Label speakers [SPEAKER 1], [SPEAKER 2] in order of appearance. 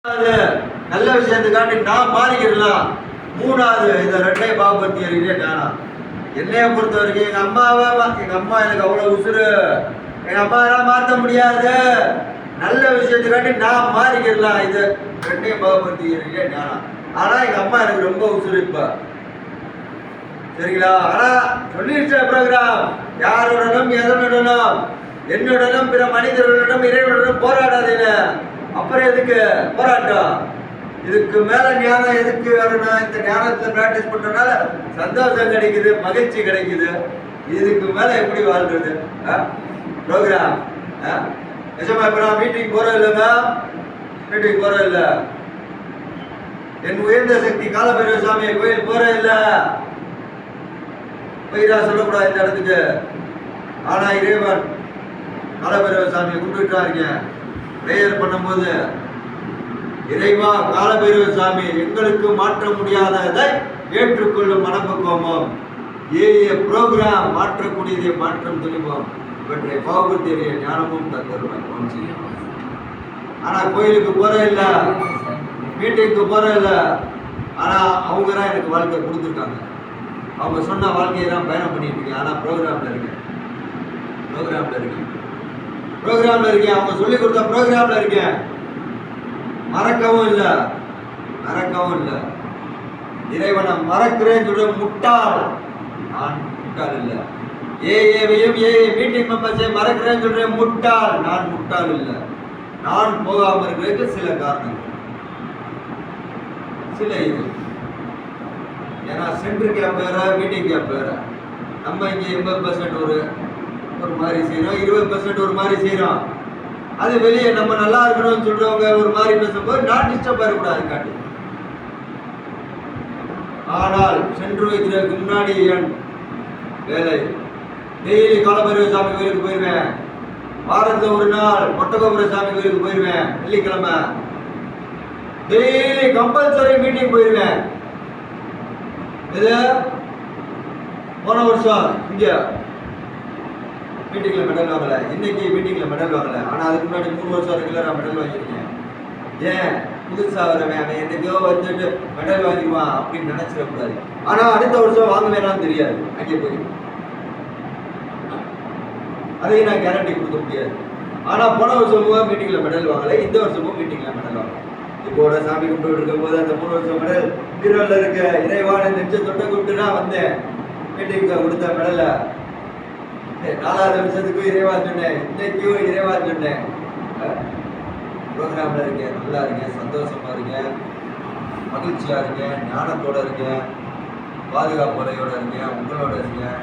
[SPEAKER 1] நல்ல விஷயத்துக்காண்டி நான் மாறிக்கிடலாம். மூணாவது இந்த ரெண்டையும் பாவப்படுத்தி அறிவிக்கே காணாம். என்னைய பொறுத்த வரைக்கும் எங்க அம்மா எனக்கு அவ்வளவு உசுறு. எங்க அம்மா மாற்ற முடியாது. நல்ல விஷயத்துக்காண்டி நான் மாறிக்கிடலாம். இது ரெண்டையும் பாவப்படுத்தி அறிவிக்கே காணாம். ஆனா எங்க அம்மா எனக்கு ரொம்ப உசுறு இப்ப. சரிங்களா? ஆனா சொல்லிடுச்ச ப்ரோக்ராம், யாருடனும் எதனுடனும் என்னுடனும் பிற மனிதர்களுடனும் இறைவனுடனும் போராடாதீங்க. அப்புறம் எதுக்கு போராட்டம்? இதுக்கு மேல ஞானம் எதுக்கு வரணும்? இந்த ஞானத்தை பிராக்டிஸ் பண்றதுனால சந்தோஷம் கிடைக்குது, மகிழ்ச்சி கிடைக்குது. இதுக்கு மேல எப்படி வாழ்றது? ப்ரோக்ராம் நிஜமா இப்ப நான் மீட்டிங் போற இல்லைங்க, மீட்டிங் போற இல்ல. என் உயர்ந்த சக்தி காலபைரவ சாமி கோயில் போற இல்ல. பொய்ரா சொல்லக்கூடாது இந்த இடத்துக்கு. ஆனா இறைவன் காலபைரவ சாமியை கும்பிட்டுட்டாருங்க. பிரேயர் பண்ணும்போது இறைவா காலபைரவ சாமி எங்களுக்கு மாற்ற முடியாததை ஏற்றுக்கொள்ளும் மனப்பக்குவமும் ப்ரோக்ராம் மாற்றக்கூடியதை மாற்றம் துணிவோம் இவற்றை பாவபுத்திய ஞானமும் தந்தருவன். ஆனா கோயிலுக்கு போற இல்ல, மீட்டிங்க்கு போற இல்ல. ஆனா அவங்க தான் எனக்கு வாழ்க்கை கொடுத்துருக்காங்க. அவங்க சொன்ன வாழ்க்கையை தான் பயணம் பண்ணிட்டு இருக்கேன். ஆனா ப்ரோக்ராம்ல இருக்கேன், ப்ரோக்ராம்ல இருக்கேன். அவங்க சொல்லி கொடுத்த ப்ரோக்ராம்ல இருக்கேன். மறக்கவும் இல்லை. இறைவனை மறக்கிறேன்னு சொல்ற முட்டாள். நான் முட்டாள் இல்லை. ஏஏவையும் மீட்டிங் மெம்பர்ஸையும் மறக்கிறேன்னு சொல்றேன் முட்டாள். நான் முட்டாள் இல்லை. நான் போகாம இருக்கிறதுக்கு சில காரணங்கள், சில இது. ஏன்னா சென்ட்ரு கேம்ப் வேற, மீட்டிங் கேம்ப் வேற. நம்ம இங்கே 80% ஒரு மாதிரி செய்யறோம், 20% ஒரு மாதிரி செய்யறோம். அது வெளியே நம்ம நல்லா இருக்கணும்னு சொல்றவங்க ஒரு மாதிரி பேசும்போது நான் டிஸ்டர்ப் ஆகக்கூடாது காட்டி. ஆனால் சென்று வைக்கிறதுக்கு முன்னாடி என் வேலை டெய்லி காலபைரவ சாமி கோயிலுக்கு போயிடுவேன். வாரத்தில் ஒரு நாள் மொட்டகோபுர சாமி கோயிலுக்கு போயிடுவேன். வெள்ளிக்கிழமை டெய்லி கம்பல்சரி மீட்டிங் போயிடுவேன். இது போன வருஷம் இங்க மீட்டிங்ல மெடல் வாங்கல, இன்னைக்கு மீட்டிங்ல மெடல் வாங்கல. ஆனா அதுக்கு முன்னாடி 3 வருஷம் இருக்குல்ல நான் மெடல் வாங்கியிருக்கேன். ஏன் புதுசா வரவேன் அவன் என்னைக்கோ வந்துட்டு மெடல் வாங்கிடுவான் அப்படின்னு நினைச்சிடக்கூடாது. ஆனா அடுத்த வருஷம் வாங்க வேணாம்னு தெரியாது. அங்கே போய் அதையும் நான் கேரண்டி கொடுக்க முடியாது. ஆனா போன வருஷமும் மீட்டிங்ல மெடல் வாங்கல, இந்த வருஷமும் மீட்டிங்ல மெடல் வாங்கல. இப்போட சாமி கும்பிட்டு இருக்கும் போது அந்த 3 வருஷம் மெடல் பீரோல இருக்க இறைவான நெஞ்ச தொட்ட கூப்பிட்டு நான் வந்தேன். மீட்டிங்க்கு கொடுத்த மெடல 4வது வருஷத்துக்கும் இறைவா சொன்னேன், இன்னைக்கும் இறைவா சொன்னேன். ப்ரோக்ராம்ல இருக்கேன், நல்லா இருக்கேன், சந்தோஷமா இருக்கேன், மகிழ்ச்சியா இருக்கேன், ஞானத்தோட இருக்கேன், பாதுகாப்பு முறையோட இருக்கேன், உங்களோட இருக்கேன்.